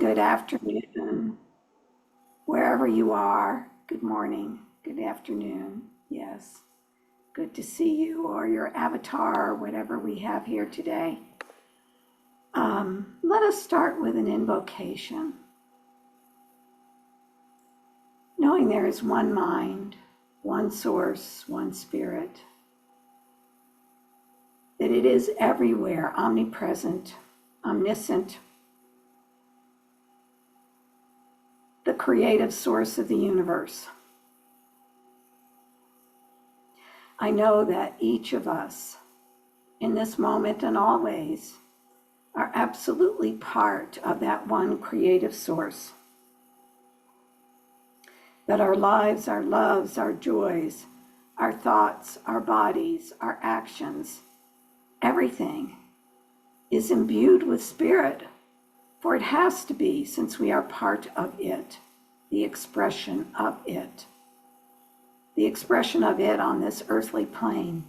Good afternoon, wherever you are. Good morning, good afternoon. Yes, good to see you or your avatar or whatever we have here today. Let us start with an invocation. Knowing there is one mind, one source, one spirit, that it is everywhere, omnipresent, omniscient, the creative source of the universe. I know that each of us, in this moment and always, are absolutely part of that one creative source. That our lives, our loves, our joys, our thoughts, our bodies, our actions, everything is imbued with spirit, for it has to be, since we are part of it, the expression of it. The expression of it on this earthly plane.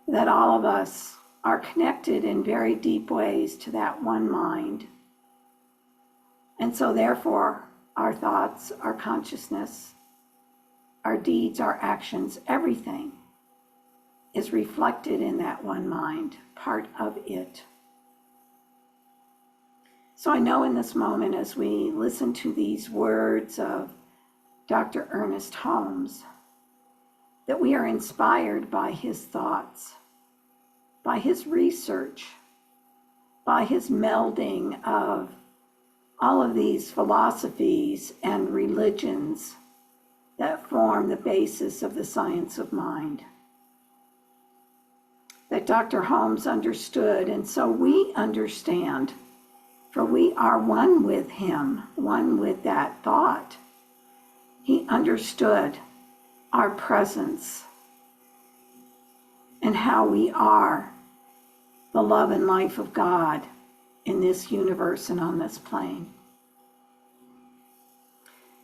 That all of us are connected in very deep ways to that one mind. And so therefore, our thoughts, our consciousness, our deeds, our actions, everything is reflected in that one mind, part of it. So I know in this moment, as we listen to these words of Dr. Ernest Holmes, that we are inspired by his thoughts, by his research, by his melding of all of these philosophies and religions that form the basis of the science of mind. That Dr. Holmes understood, and so we understand, for we are one with him, one with that thought. He understood our presence and how we are the love and life of God in this universe and on this plane.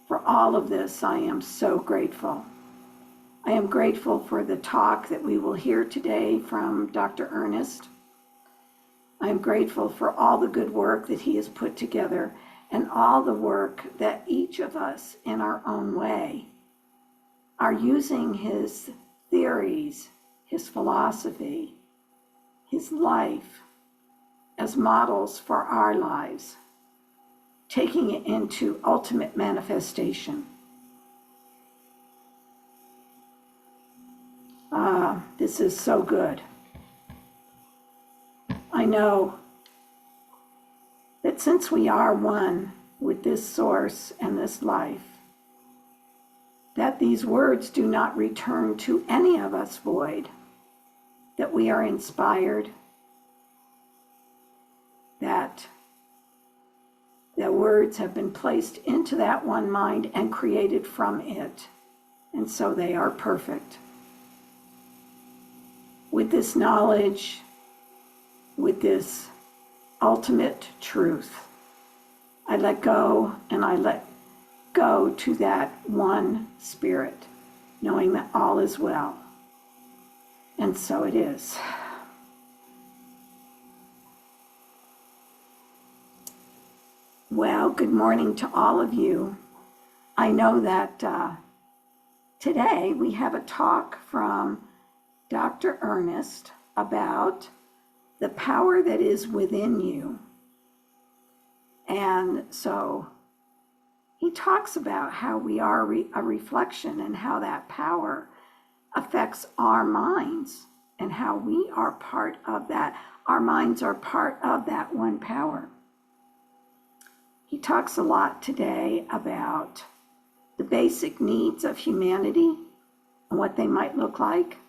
For all of this, I am so grateful. I am grateful for the talk that we will hear today from Dr. Ernest. I am grateful for all the good work that he has put together and all the work that each of us in our own way are using his theories, his philosophy, his life as models for our lives, taking it into ultimate manifestation. This is so good. I know that since we are one with this source and this life, that these words do not return to any of us void, that we are inspired, that the words have been placed into that one mind and created from it, and so they are perfect. With this knowledge, with this ultimate truth, I let go and I let go to that one spirit, knowing that all is well. And so it is. Well, good morning to all of you. I know that today we have a talk from Dr. Ernest about the power that is within you. And so he talks about how we are a reflection and how that power affects our minds and how we are part of that. Our minds are part of that one power. He talks a lot today about the basic needs of humanity and what they might look like.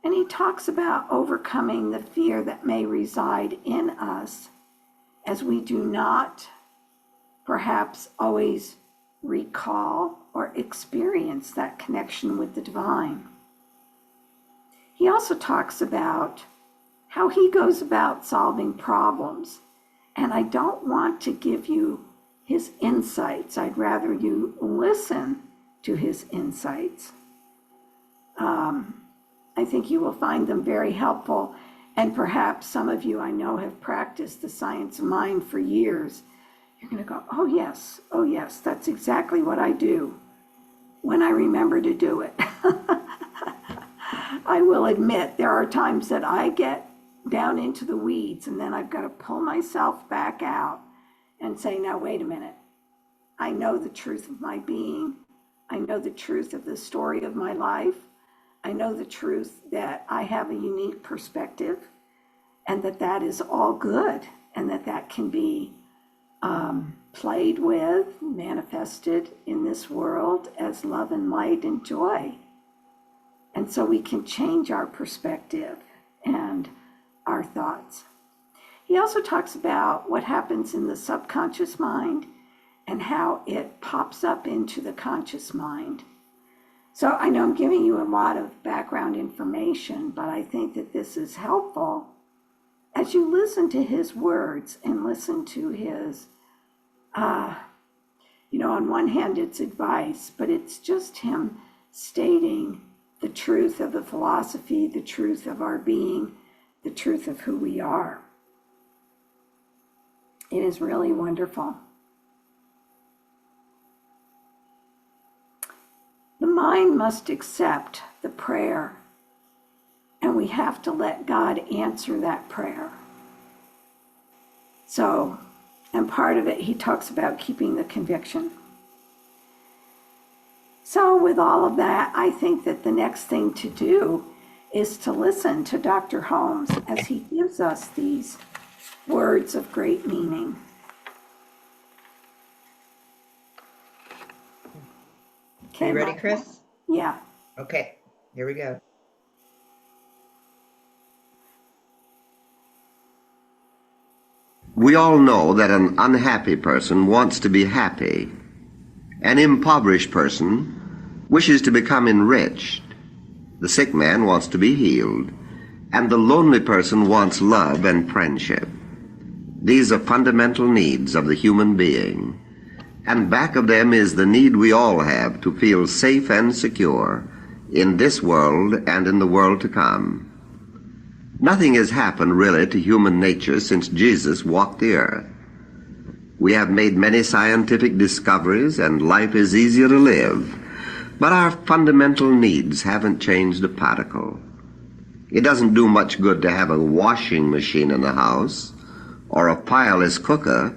And he talks about overcoming the fear that may reside in us as we do not perhaps always recall or experience that connection with the divine. He also talks about how he goes about solving problems. And I don't want to give you his insights. I'd rather you listen to his insights. I think you will find them very helpful. And perhaps some of you I know have practiced the science of mind for years. You're going to go, oh yes, that's exactly what I do when I remember to do it. I will admit there are times that I get down into the weeds and then I've got to pull myself back out and say, now wait a minute. I know the truth of my being. I know the truth of the story of my life. I know the truth that I have a unique perspective and that is all good and that can be played with, manifested in this world as love and light and joy. And so we can change our perspective and our thoughts. He also talks about what happens in the subconscious mind and how it pops up into the conscious mind. So I know I'm giving you a lot of background information, but I think that this is helpful as you listen to his words and listen to his, on one hand it's advice, but it's just him stating the truth of the philosophy, the truth of our being, the truth of who we are. It is really wonderful. The mind must accept the prayer, and we have to let God answer that prayer. So, and part of it, he talks about keeping the conviction. So with all of that, I think that the next thing to do is to listen to Dr. Holmes as he gives us these words of great meaning. Okay, you ready, Chris? Yeah. Okay, here we go. We all know that an unhappy person wants to be happy. An impoverished person wishes to become enriched. The sick man wants to be healed. And the lonely person wants love and friendship. These are fundamental needs of the human being. And back of them is the need we all have to feel safe and secure in this world and in the world to come. Nothing has happened really to human nature since Jesus walked the earth. We have made many scientific discoveries and life is easier to live, but our fundamental needs haven't changed a particle. It doesn't do much good to have a washing machine in the house or a fireless cooker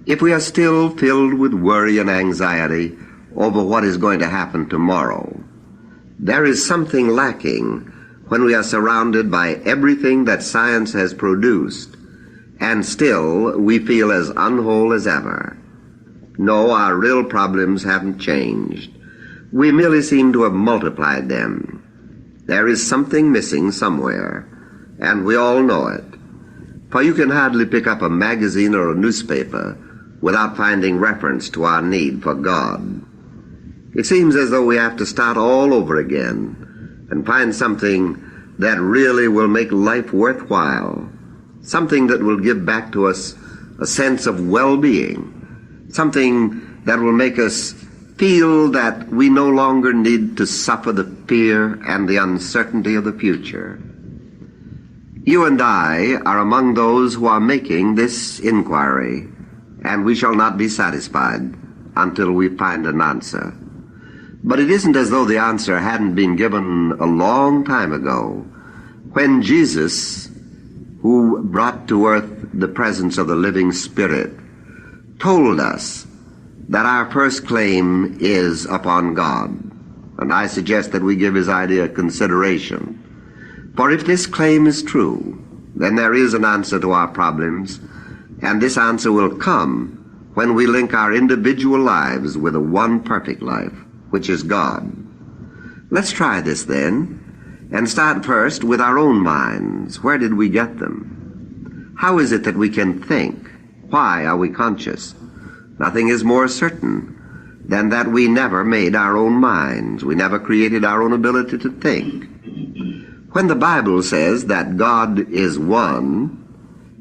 if we are still filled with worry and anxiety over what is going to happen tomorrow. There is something lacking when we are surrounded by everything that science has produced, and still we feel as unwhole as ever. No, our real problems haven't changed. We merely seem to have multiplied them. There is something missing somewhere, and we all know it. For you can hardly pick up a magazine or a newspaper without finding reference to our need for God. It seems as though we have to start all over again and find something that really will make life worthwhile, something that will give back to us a sense of well-being, something that will make us feel that we no longer need to suffer the fear and the uncertainty of the future. You and I are among those who are making this inquiry, and we shall not be satisfied until we find an answer. But it isn't as though the answer hadn't been given a long time ago, when Jesus, who brought to earth the presence of the living Spirit, told us that our first claim is upon God. And I suggest that we give his idea consideration. For if this claim is true, then there is an answer to our problems, and this answer will come when we link our individual lives with the one perfect life, which is God. Let's try this then, and start first with our own minds. Where did we get them? How is it that we can think? Why are we conscious? Nothing is more certain than that we never made our own minds. We never created our own ability to think. When the Bible says that God is one,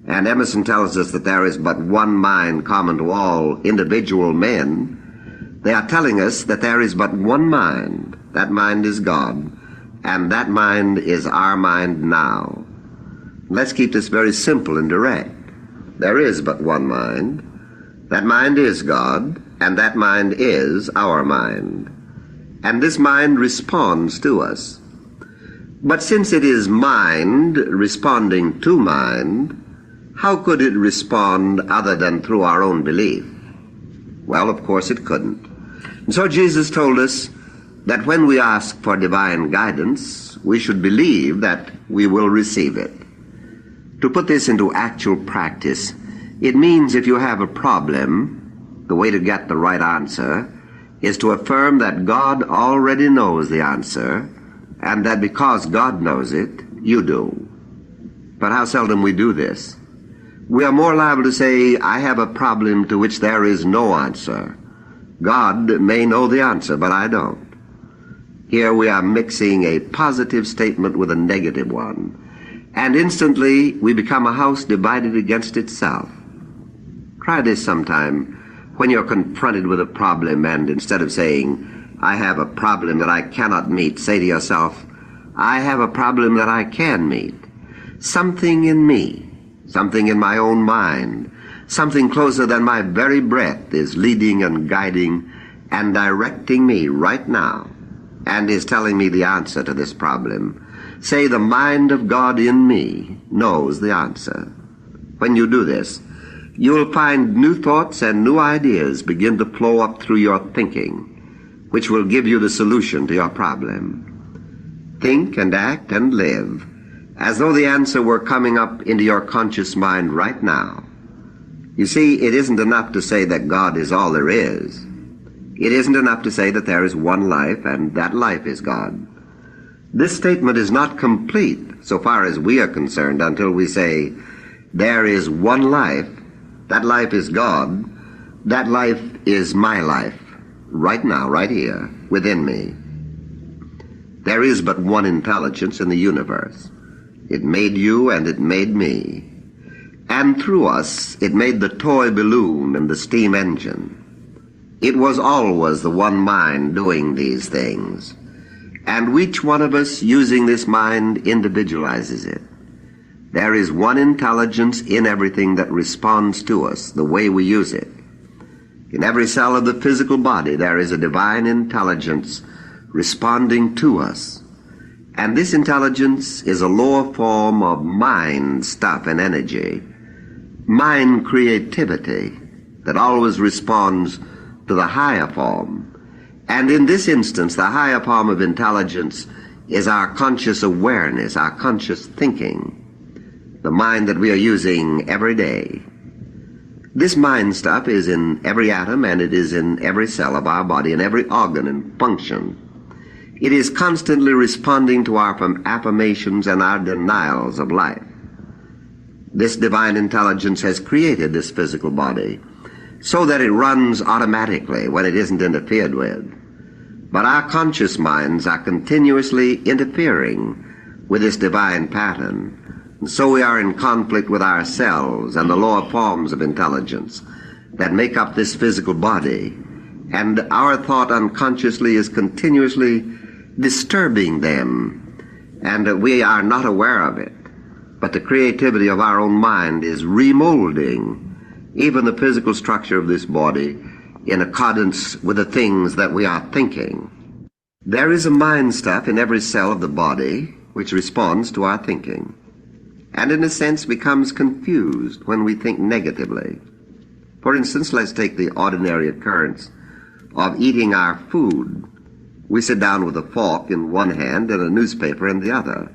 and Emerson tells us that there is but one mind common to all individual men, they are telling us that there is but one mind. That mind is God, and that mind is our mind now. Let's keep this very simple and direct. There is but one mind. That mind is God, and that mind is our mind. And this mind responds to us. But since it is mind responding to mind, how could it respond other than through our own belief? Well, of course it couldn't. And so Jesus told us that when we ask for divine guidance, we should believe that we will receive it. To put this into actual practice, it means if you have a problem, the way to get the right answer is to affirm that God already knows the answer, and that because God knows it, you do. But how seldom we do this. We are more liable to say, I have a problem to which there is no answer. God may know the answer, but I don't. Here we are mixing a positive statement with a negative one, and instantly we become a house divided against itself. Try this sometime when you're confronted with a problem, and instead of saying, I have a problem that I cannot meet, say to yourself, I have a problem that I can meet. Something in me, something in my own mind, something closer than my very breath is leading and guiding and directing me right now, and is telling me the answer to this problem. Say, the mind of God in me knows the answer. When you do this, you will find new thoughts and new ideas begin to flow up through your thinking, which will give you the solution to your problem. Think and act and live as though the answer were coming up into your conscious mind right now. You see, it isn't enough to say that God is all there is. It isn't enough to say that there is one life and that life is God. This statement is not complete so far as we are concerned until we say, there is one life, that life is God, that life is my life, right now, right here, within me. There is but one intelligence in the universe. It made you and it made me. And through us, it made the toy balloon and the steam engine. It was always the one mind doing these things. And each one of us using this mind individualizes it. There is one intelligence in everything that responds to us the way we use it. In every cell of the physical body there is a divine intelligence responding to us. And this intelligence is a lower form of mind stuff and energy, mind creativity that always responds to the higher form. And in this instance, the higher form of intelligence is our conscious awareness, our conscious thinking, the mind that we are using every day. This mind stuff is in every atom, and it is in every cell of our body, in every organ and function. It is constantly responding to our affirmations and our denials of life. This divine intelligence has created this physical body so that it runs automatically when it isn't interfered with. But our conscious minds are continuously interfering with this divine pattern. And so we are in conflict with ourselves and the lower forms of intelligence that make up this physical body. And our thought unconsciously is continuously disturbing them. And we are not aware of it. But the creativity of our own mind is remolding even the physical structure of this body in accordance with the things that we are thinking. There is a mind stuff in every cell of the body which responds to our thinking, and in a sense becomes confused when we think negatively. For instance, let's take the ordinary occurrence of eating our food. We sit down with a fork in one hand and a newspaper in the other.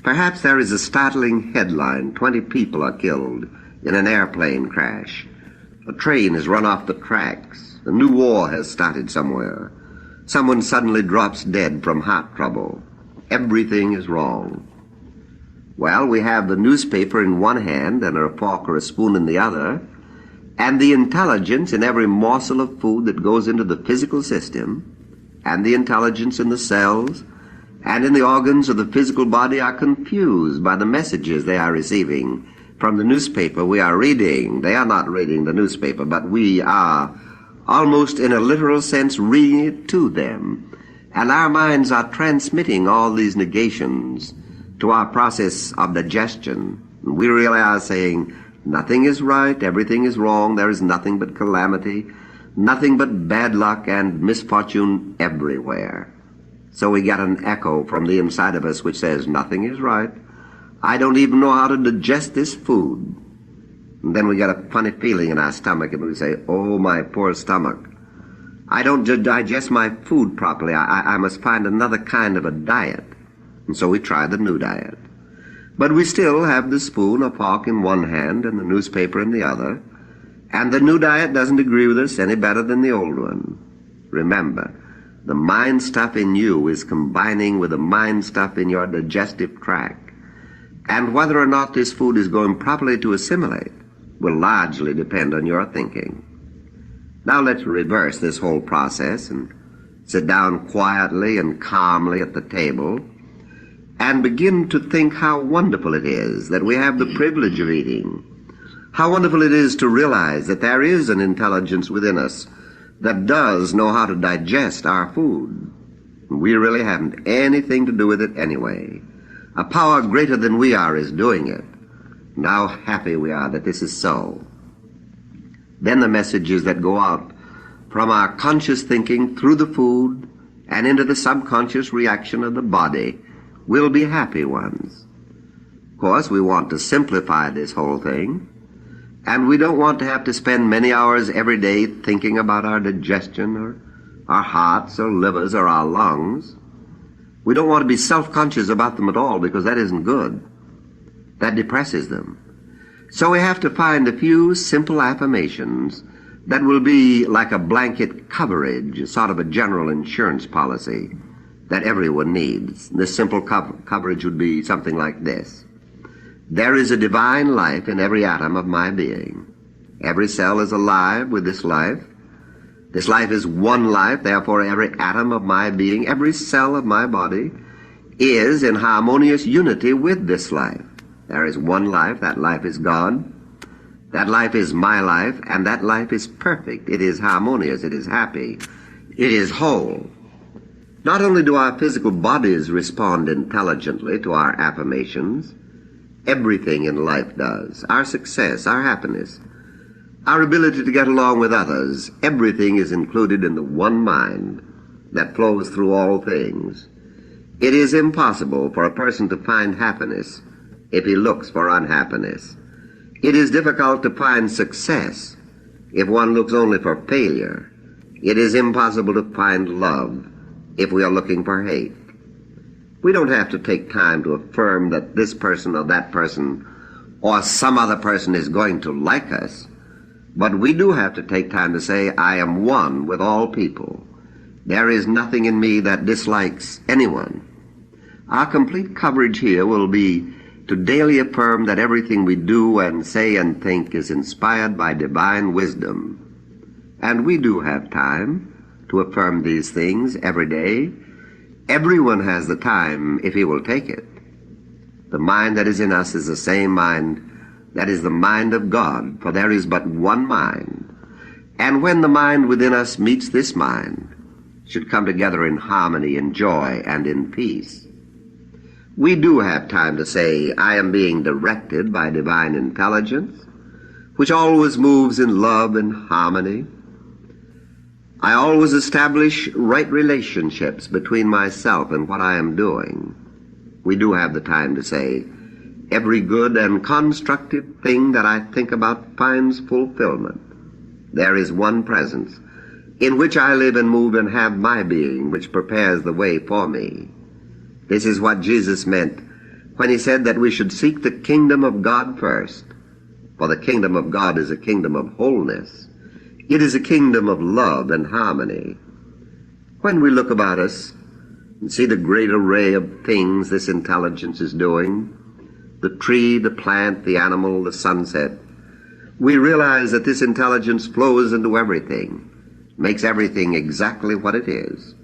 Perhaps there is a startling headline, 20 people are killed in an airplane crash. A train has run off the tracks. A new war has started somewhere. Someone suddenly drops dead from heart trouble. Everything is wrong. Well, we have the newspaper in one hand and a fork or a spoon in the other, and the intelligence in every morsel of food that goes into the physical system, and the intelligence in the cells and in the organs of the physical body are confused by the messages they are receiving from the newspaper we are reading. They are not reading the newspaper, but we are, almost in a literal sense, reading it to them. And our minds are transmitting all these negations to our process of digestion. We really are saying, nothing is right, everything is wrong, there is nothing but calamity, nothing but bad luck and misfortune everywhere. So we get an echo from the inside of us which says, nothing is right. I don't even know how to digest this food. And then we get a funny feeling in our stomach and we say, oh, my poor stomach. I don't digest my food properly. I must find another kind of a diet. And so we try the new diet. But we still have the spoon or fork in one hand and the newspaper in the other. And the new diet doesn't agree with us any better than the old one. Remember, the mind stuff in you is combining with the mind stuff in your digestive tract. And whether or not this food is going properly to assimilate will largely depend on your thinking. Now let's reverse this whole process and sit down quietly and calmly at the table and begin to think how wonderful it is that we have the privilege of eating. How wonderful it is to realize that there is an intelligence within us that does know how to digest our food. We really haven't anything to do with it anyway. A power greater than we are is doing it. Now happy we are that this is so. Then the messages that go out from our conscious thinking through the food and into the subconscious reaction of the body will be happy ones. Of course, we want to simplify this whole thing, and we don't want to have to spend many hours every day thinking about our digestion or our hearts or livers or our lungs. We don't want to be self-conscious about them at all because that isn't good. That depresses them. So we have to find a few simple affirmations that will be like a blanket coverage, sort of a general insurance policy that everyone needs. This simple coverage would be something like this. There is a divine life in every atom of my being. Every cell is alive with this life. This life is one life, therefore every atom of my being, every cell of my body is in harmonious unity with this life. There is one life, that life is God. That life is my life, and that life is perfect. It is harmonious, it is happy, it is whole. Not only do our physical bodies respond intelligently to our affirmations, everything in life does. Our success, our happiness, our ability to get along with others, everything is included in the one mind that flows through all things. It is impossible for a person to find happiness if he looks for unhappiness. It is difficult to find success if one looks only for failure. It is impossible to find love if we are looking for hate. We don't have to take time to affirm that this person or that person or some other person is going to like us, but we do have to take time to say, I am one with all people. There is nothing in me that dislikes anyone. Our complete coverage here will be to daily affirm that everything we do and say and think is inspired by divine wisdom. And we do have time to affirm these things every day. Everyone has the time if he will take it. The mind that is in us is the same mind that is the mind of God, for there is but one mind. And when the mind within us meets this mind, it should come together in harmony, in joy, and in peace. We do have time to say, I am being directed by divine intelligence, which always moves in love and harmony. I always establish right relationships between myself and what I am doing. We do have the time to say, every good and constructive thing that I think about finds fulfillment. There is one presence in which I live and move and have my being, which prepares the way for me. This is what Jesus meant when he said that we should seek the kingdom of God first. For the kingdom of God is a kingdom of wholeness. It is a kingdom of love and harmony. When we look about us and see the great array of things this intelligence is doing, the tree, the plant, the animal, the sunset, we realize that this intelligence flows into everything, makes everything exactly what it is.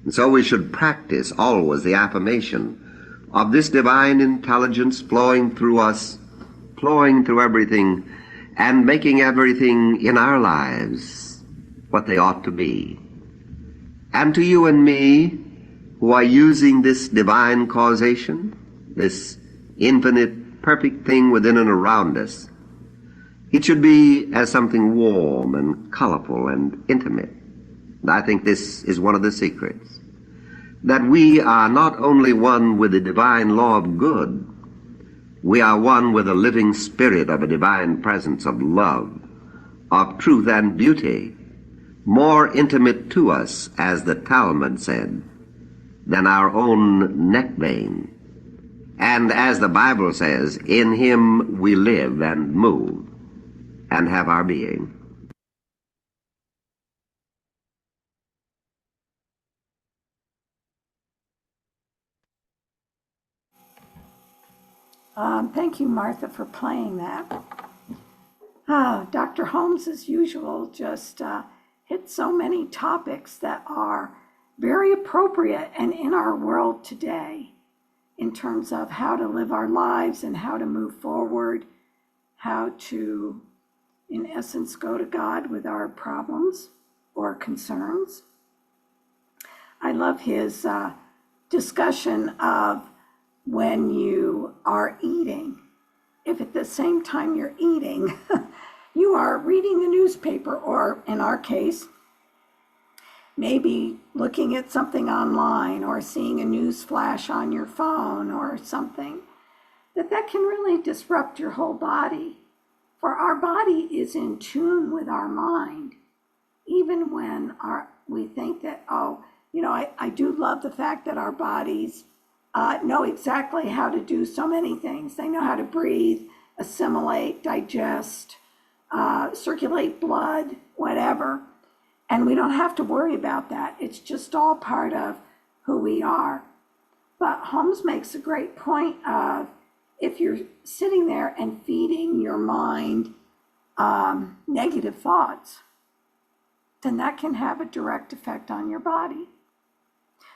And so we should practice always the affirmation of this divine intelligence flowing through us, flowing through everything, and making everything in our lives what they ought to be. And to you and me, who are using this divine causation, this infinite, perfect thing within and around us. It should be as something warm and colorful and intimate. And I think this is one of the secrets, that we are not only one with the divine law of good, we are one with the living spirit of a divine presence of love, of truth and beauty, more intimate to us, as the Talmud said, than our own neck vein. And as the Bible says, in him we live and move and have our being. Thank you, Martha, for playing that. Dr. Holmes, as usual, just hit so many topics that are very appropriate and in our world today in terms of how to live our lives and how to move forward, how to, in essence, go to God with our problems or concerns. I love his discussion of when you are eating, if at the same time you're eating, you are reading the newspaper, or in our case, maybe looking at something online or seeing a news flash on your phone or something, that can really disrupt your whole body. For our body is in tune with our mind, even when we think that, I do love the fact that our bodies know exactly how to do so many things. They know how to breathe, assimilate, digest, circulate blood, whatever. And we don't have to worry about that. It's just all part of who we are. But Holmes makes a great point of, if you're sitting there and feeding your mind negative thoughts, then that can have a direct effect on your body.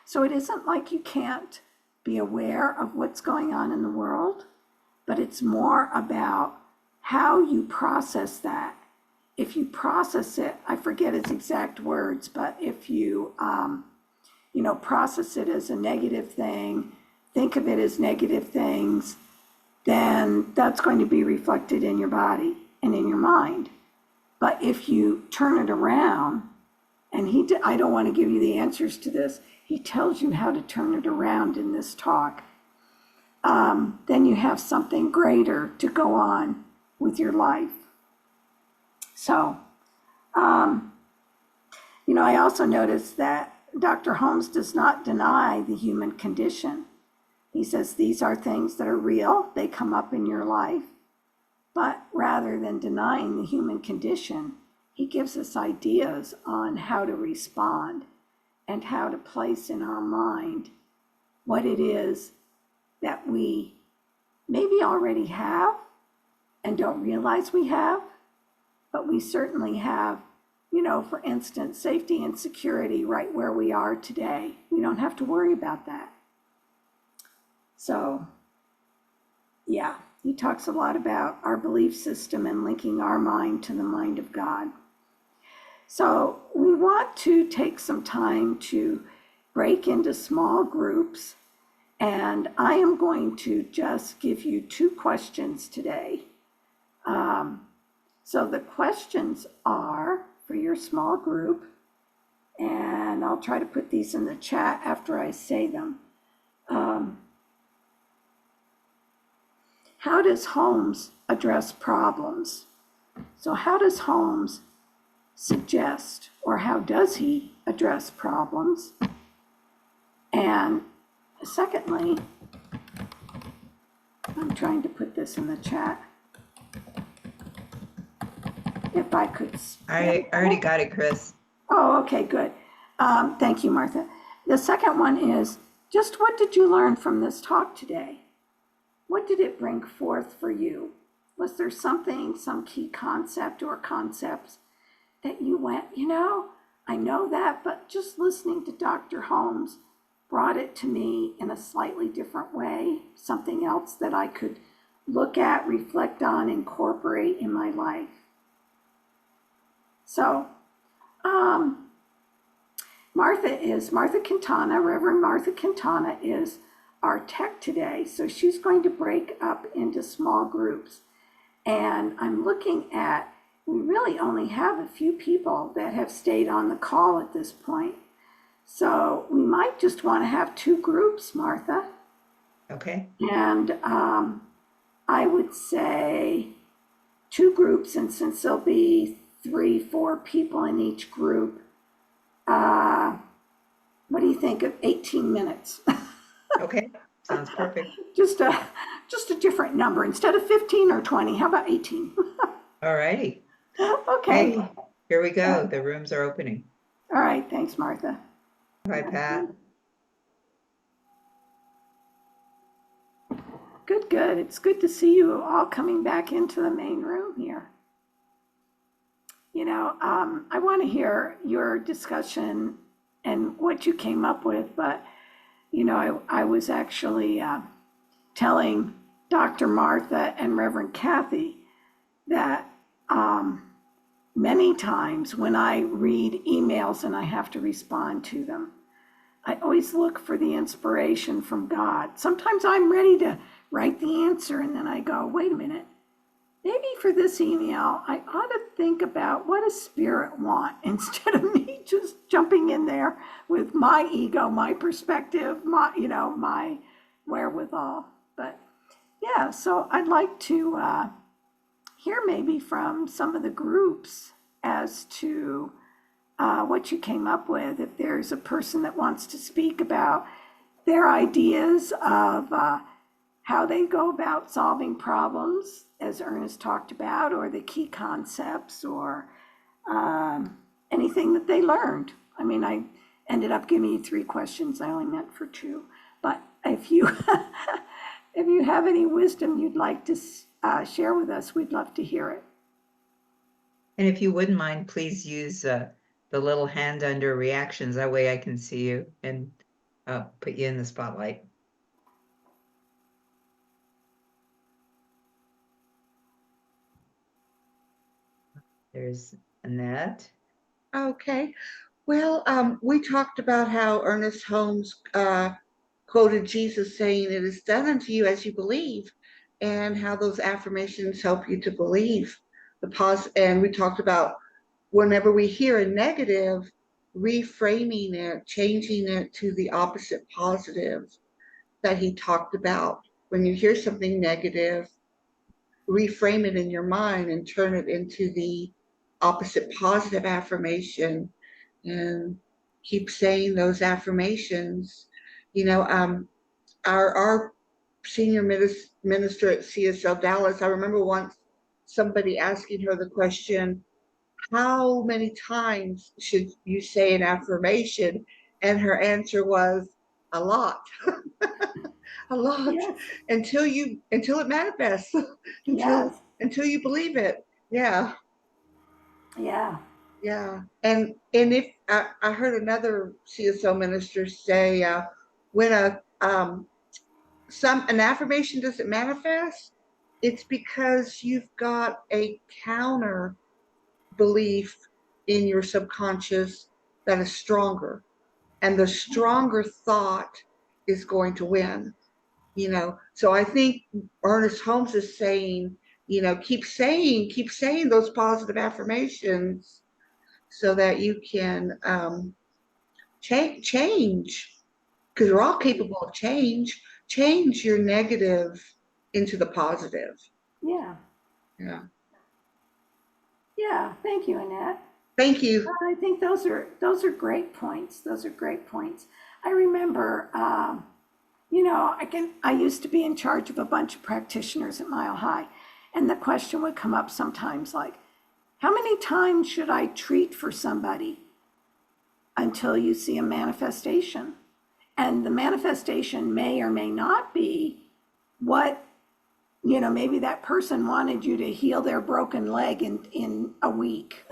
So it isn't like you can't be aware of what's going on in the world, but it's more about how you process that. If you process it, I forget his exact words, but if you, process it as a negative thing, think of it as negative things, then that's going to be reflected in your body and in your mind. But if you turn it around, and I don't want to give you the answers to this, he tells you how to turn it around in this talk, then you have something greater to go on with your life. So, I also noticed that Dr. Holmes does not deny the human condition. He says these are things that are real, they come up in your life, but rather than denying the human condition, he gives us ideas on how to respond and how to place in our mind what it is that we maybe already have and don't realize we have, but we certainly have, for instance, safety and security right where we are today. We don't have to worry about that. So, yeah, he talks a lot about our belief system and linking our mind to the mind of God. So we want to take some time to break into small groups, and I am going to just give you 2 questions today. So the questions are for your small group, and I'll try to put these in the chat after I say them. How does Holmes address problems? So how does Holmes suggest, or how does he address problems? And secondly, I'm trying to put this in the chat. If I could. I already got it, Chris. Oh, okay, good. Thank you, Martha. The second one is, just what did you learn from this talk today? What did it bring forth for you? Was there something, some key concept or concepts that you went, I know that, but just listening to Dr. Holmes brought it to me in a slightly different way, something else that I could look at, reflect on, incorporate in my life. So, Martha Quintana, Reverend Martha Quintana, is our tech today. So she's going to break up into small groups. And I'm looking at, we really only have a few people that have stayed on the call at this point. So we might just want to have 2 groups, Martha. Okay. And I would say 2 groups, and since there'll be 3-4 people in each group, what do you think of 18 minutes? Okay. Sounds perfect. just a different number. Instead of 15 or 20, how about 18? All righty. Okay. Hey, here we go. The rooms are opening. All right. Thanks, Martha. Bye, Pat. Good, good. It's good to see you all coming back into the main room here. You know, I want to hear your discussion and what you came up with, but, you know, I was actually telling Dr. Martha and Reverend Kathy that many times when I read emails and I have to respond to them, I always look for the inspiration from God. Sometimes I'm ready to write the answer and then I go, wait a minute, maybe for this email, I ought to think about what does Spirit want instead of me just jumping in there with my ego, my perspective, my, you know, my wherewithal. But yeah, so I'd like to hear maybe from some of the groups as to what you came up with. If there's a person that wants to speak about their ideas of how they go about solving problems, as Ernest talked about, or the key concepts, or anything that they learned. I mean, I ended up giving you 3 questions. I only meant for 2. But if you if you have any wisdom you'd like to share with us, we'd love to hear it. And if you wouldn't mind, please use the little hand under reactions. That way I can see you and put you in the spotlight. There's Annette. Okay. Well, we talked about how Ernest Holmes quoted Jesus saying, "It is done unto you as you believe," and how those affirmations help you to believe. And we talked about whenever we hear a negative, reframing it, changing it to the opposite positive that he talked about. When you hear something negative, reframe it in your mind and turn it into the opposite positive affirmation, and keep saying those affirmations. You know, our senior minister at CSL Dallas, I remember once somebody asking her the question, how many times should you say an affirmation? And her answer was, a lot. A lot. Yes, Until it manifests. yes, until you believe it. Yeah. yeah, Yeah. And if I heard another CSO minister say, when an affirmation doesn't manifest, it's because you've got a counter belief in your subconscious that is stronger, and the stronger thought is going to win. So I think Ernest Holmes is saying, keep saying those positive affirmations so that you can change, because we're all capable of change your negative into the positive. yeah, Yeah. yeah. Thank you, Annette. Thank you. I think those are great points. Those are great points. I remember, you know, I used to be in charge of a bunch of practitioners at Mile High, and the question would come up sometimes like, how many times should I treat for somebody until you see a manifestation? And the manifestation may or may not be what, you know, maybe that person wanted you to heal their broken leg in a week.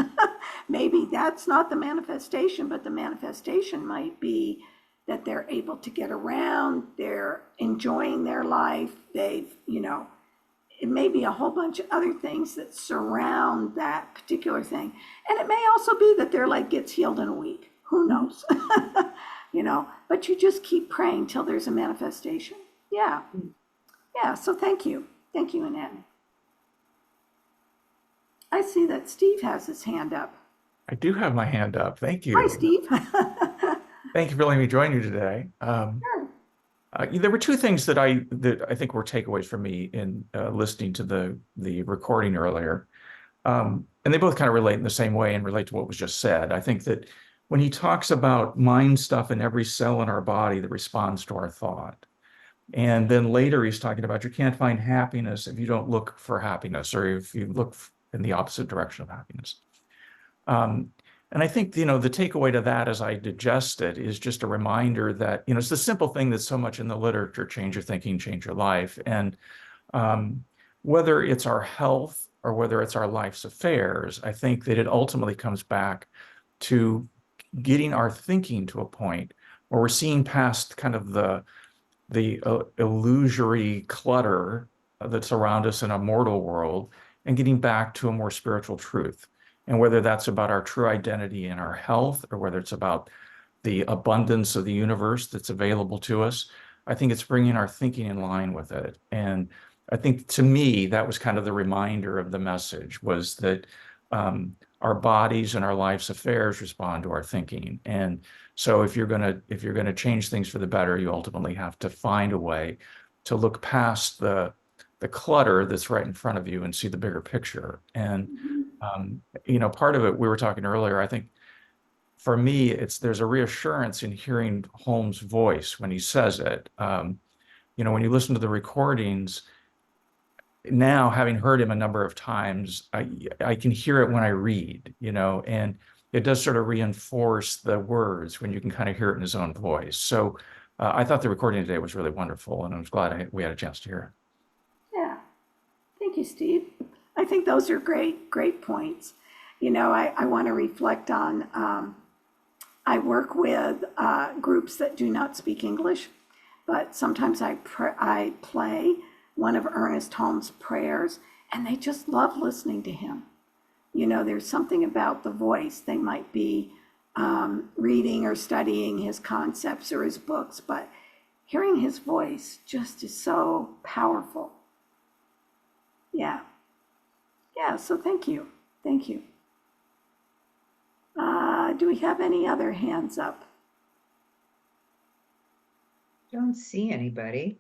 Maybe that's not the manifestation, but the manifestation might be that they're able to get around, they're enjoying their life, they've, you know, it may be a whole bunch of other things that surround that particular thing. And it may also be that their leg gets healed in a week. Who knows? but you just keep praying till there's a manifestation. Yeah. Yeah. So thank you. Thank you, Annette. I see that Steve has his hand up. I do have my hand up. Thank Hi, you. Steve. Thank you for letting me join you today. Sure. There were two things that I think were takeaways for me in listening to the recording earlier, and they both kind of relate in the same way and relate to what was just said. I think that when he talks about mind stuff in every cell in our body that responds to our thought, and then later he's talking about you can't find happiness if you don't look for happiness or if you look in the opposite direction of happiness. And I think, the takeaway to that as I digest it is just a reminder that, it's the simple thing that's so much in the literature, change your thinking, change your life. And whether it's our health or whether it's our life's affairs, I think that it ultimately comes back to getting our thinking to a point where we're seeing past kind of the illusory clutter that's around us in a mortal world and getting back to a more spiritual truth. And whether that's about our true identity and our health, or whether it's about the abundance of the universe that's available to us, I think it's bringing our thinking in line with it. And I think to me, that was kind of the reminder of the message, was that our bodies and our life's affairs respond to our thinking. And so if you're gonna change things for the better, you ultimately have to find a way to look past the clutter that's right in front of you and see the bigger picture. And part of it, we were talking earlier, I think for me, there's a reassurance in hearing Holmes' voice when he says it. When you listen to the recordings, now having heard him a number of times, I can hear it when I read, and it does sort of reinforce the words when you can kind of hear it in his own voice. So I thought the recording today was really wonderful, and I was glad we had a chance to hear it. Yeah. Thank you, Steve. I think those are great points. I want to reflect on, I work with groups that do not speak English, but sometimes I play one of Ernest Holmes' prayers, and they just love listening to him. There's something about the voice. They might be reading or studying his concepts or his books, but hearing his voice just is so powerful. Yeah. Yeah, so thank you. Thank you. Do we have any other hands up? Don't see anybody.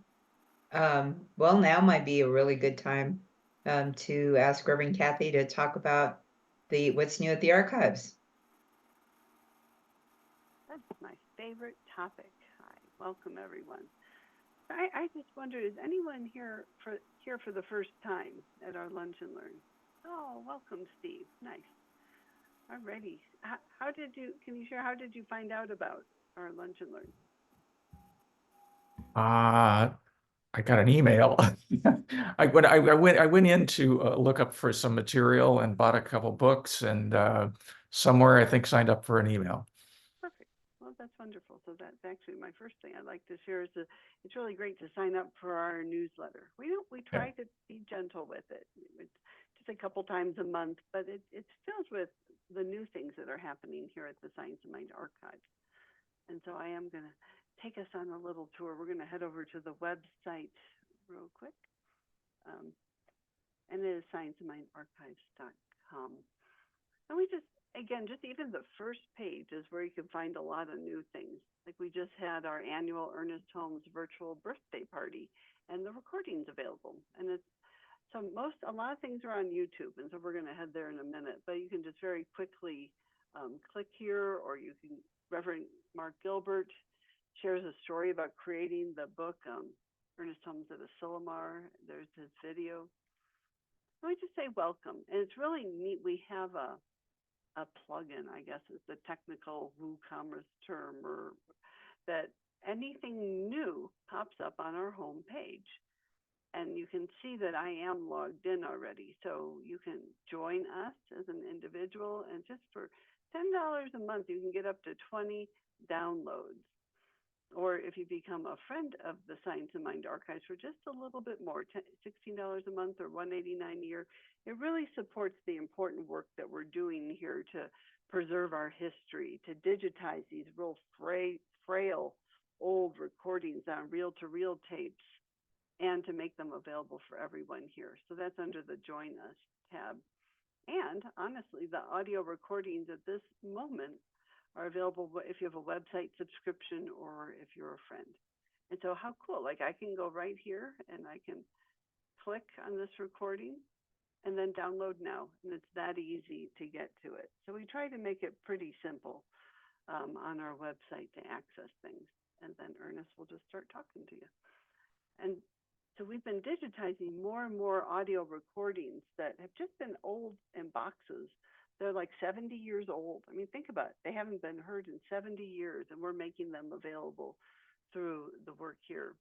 Well, now might be a really good time to ask Reverend Kathy to talk about what's new at the archives. That's my favorite topic. Hi, welcome everyone. I just wondered, is anyone here for the first time at our Lunch and Learn? Oh, welcome, Steve. Nice. Alrighty. Can you share, how did you find out about our Lunch and Learn? I got an email. I went in to look up for some material and bought a couple books, and somewhere I think signed up for an email. Perfect. Well, that's wonderful. So that's actually my first thing I'd like to share is it's really great to sign up for our newsletter. We try to be gentle with it. It's just a couple times a month, but it's filled with the new things that are happening here at the Science of Mind Archives. And so I am going to take us on a little tour. We're going to head over to the website real quick. And it is scienceofmindarchives.com. And we just even the first page is where you can find a lot of new things. Like we just had our annual Ernest Holmes virtual birthday party, and the recording's available. And a lot of things are on YouTube, and so we're going to head there in a minute. But you can just very quickly click here, or you can. Reverend Mark Gilbert shares a story about creating the book Ernest Holmes at Asilomar. There's his video. Let me just say welcome, and it's really neat. We have a plugin, I guess is the technical WooCommerce term, or that anything new pops up on our home page. And you can see that I am logged in already. So you can join us as an individual, and just for $10 a month, you can get up to 20 downloads. Or if you become a friend of the Science and Mind Archives for just a little bit more, $16 a month or $189 a year, it really supports the important work that we're doing here to preserve our history, to digitize these real frail old recordings on reel-to-reel tapes, and to make them available for everyone here. So that's under the Join Us tab. And honestly, the audio recordings at this moment are available if you have a website subscription or if you're a friend. And so how cool, like I can go right here and I can click on this recording and then download now. And it's that easy to get to it. So we try to make it pretty simple on our website to access things. And then Ernest will just start talking to you. And so we've been digitizing more and more audio recordings that have just been old in boxes. They're like 70 years old. I mean, think about it. They haven't been heard in 70 years, and we're making them available through the work here.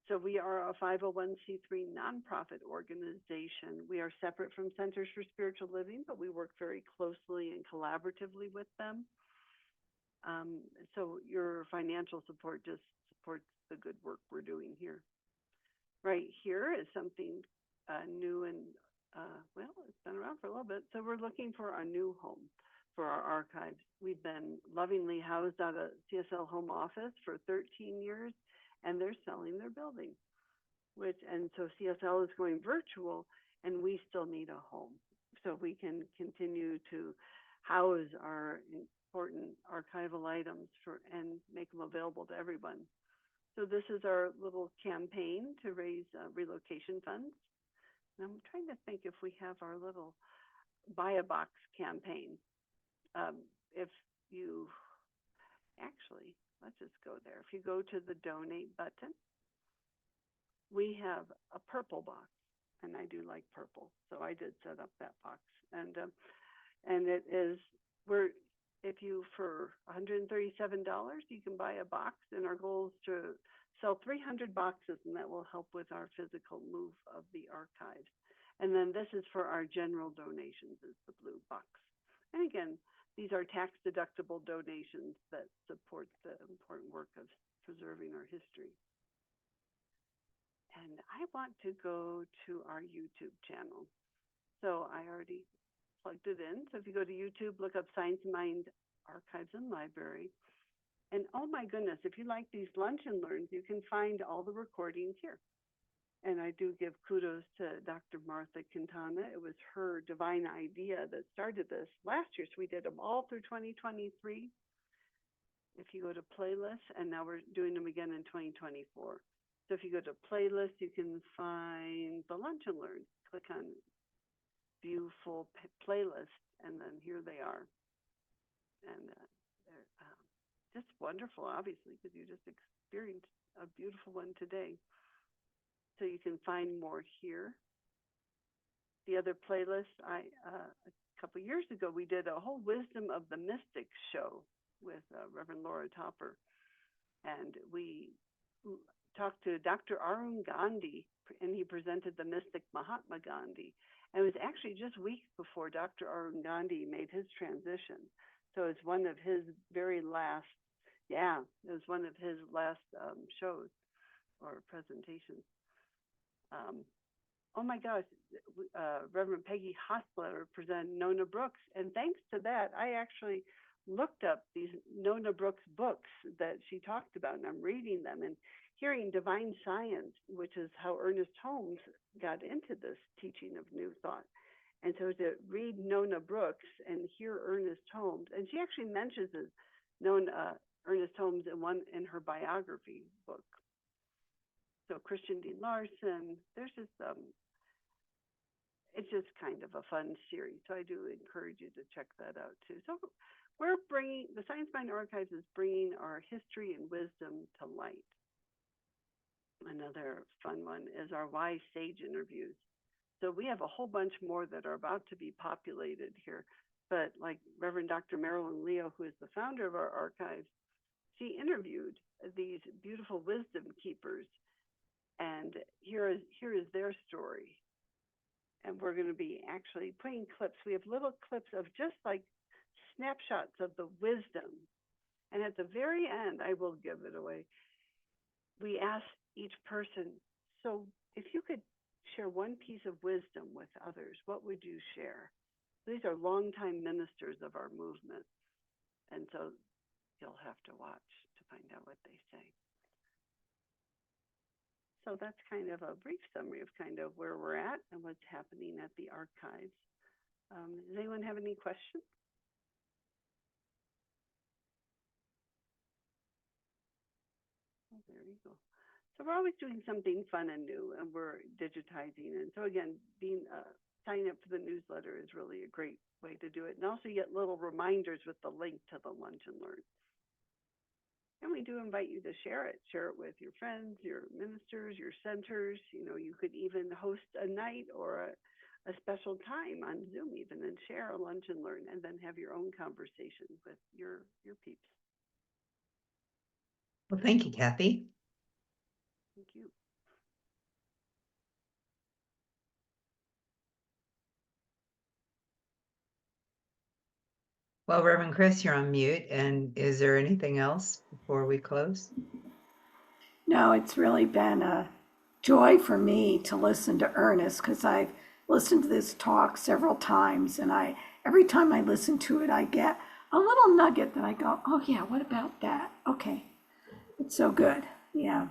So we are a 501c3 nonprofit organization. We are separate from Centers for Spiritual Living, but we work very closely and collaboratively with them. So your financial support just supports the good work we're doing here. Right here is something new and, well, it's been around for a little bit. So we're looking for a new home for our archives. We've been lovingly housed out of CSL home office for 13 years, and they're selling their building. And so CSL is going virtual, and we still need a home so we can continue to house our important archival items and make them available to everyone. So this is our little campaign to raise relocation funds. And I'm trying to think if we have our little buy a box campaign. If you actually, let's just go there. If you go to the donate button, we have a purple box, and I do like purple, so I did set up that box. And it is if you, for $137, you can buy a box, and our goal is to sell 300 boxes, and that will help with our physical move of the archives. And then this is for our general donations, is the blue box. And again, these are tax-deductible donations that support the important work of preserving our history. And I want to go to our YouTube channel. So I already plugged it in. So if you go to YouTube, look up Science and Mind Archives and Library. And oh my goodness, if you like these lunch and learns, you can find all the recordings here. And I do give kudos to Dr. Martha Quintana. It was her divine idea that started this last year. So we did them all through 2023. If you go to playlists, and now we're doing them again in 2024. So if you go to playlist, you can find the lunch and learn. Click on view full playlist, and then here they are. And they're just wonderful, obviously, because you just experienced a beautiful one today. So you can find more here. The other playlist, a couple years ago, we did a whole Wisdom of the Mystics show with Reverend Laura Topper. And we talked to Dr. Arun Gandhi, and he presented the mystic Mahatma Gandhi. And it was actually just weeks before Dr. Arun Gandhi made his transition. So it's one of his very last, it was one of his last shows or presentations. Oh my gosh, Reverend Peggy Hostler presented Nona Brooks. And thanks to that, I actually looked up these Nona Brooks books that she talked about, and I'm reading them and hearing Divine Science, which is how Ernest Holmes got into this teaching of New Thought. And so to read Nona Brooks and hear Ernest Holmes, and she actually mentions Ernest Holmes in her biography book. So Christian D. Larson, there's just, it's just kind of a fun series. So I do encourage you to check that out too. So the Science Mind Archives is bringing our history and wisdom to light. Another fun one is our Wise Sage interviews. So we have a whole bunch more that are about to be populated here. But like Reverend Dr. Marilyn Leo, who is the founder of our archives, she interviewed these beautiful wisdom keepers. And here is their story. And we're going to be actually putting clips. We have little clips of just like snapshots of the wisdom And at the very end, I will give it away. We asked each person, so if you could share one piece of wisdom with others, what would you share? These are longtime ministers of our movement. And so you'll have to watch to find out what they say. So that's kind of a brief summary of kind of where we're at and what's happening at the archives. Does anyone have any questions? Oh, there you go. So we're always doing something fun and new, and we're digitizing. And so again, signing up for the newsletter is really a great way to do it. And also you get little reminders with the link to the Lunch and Learn. And we do invite you to share it. Share it with your friends, your ministers, your centers. You know, you could even host a night or a special time on Zoom even and share a Lunch and Learn and then have your own conversation with your peeps. Well, thank you, Kathy. Thank you. Well, Reverend Chris, you're on mute. And is there anything else before we close? No, it's really been a joy for me to listen to Ernest because I've listened to this talk several times, and every time I listen to it, I get a little nugget that I go, oh yeah, what about that? Okay, it's so good. Yeah.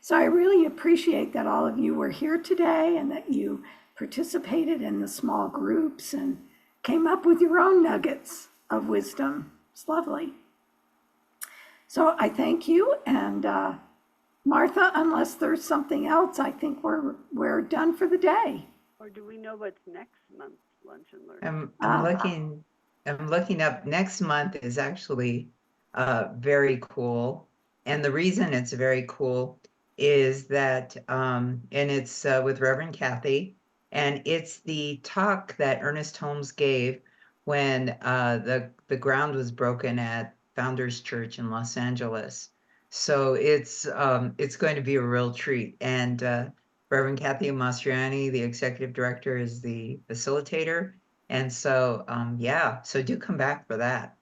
So I really appreciate that all of you were here today and that you participated in the small groups and came up with your own nuggets of wisdom. It's lovely. So I thank you, and Martha, unless there's something else, I think we're done for the day. Or do we know what's next month's Lunch and Learn? I'm looking up. Next month is actually very cool. And the reason it's very cool is that, and it's with Reverend Kathy, and it's the talk that Ernest Holmes gave when the ground was broken at Founders Church in Los Angeles. So it's going to be a real treat. And Reverend Kathy Mastriani, the executive director, is the facilitator. And so, yeah, so do come back for that.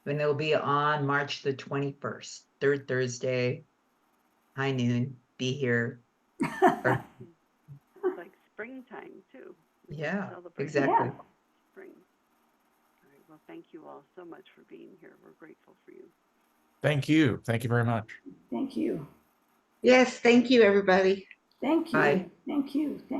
And it'll be on March the 21st, third Thursday, high noon. Be here. It's like springtime too. Yeah, Celebrating exactly. spring. All right. Well, thank you all so much for being here. We're grateful for you. Thank you. Thank you very much. Thank you. Yes, thank you, everybody. Thank you. Bye. Thank you. Thank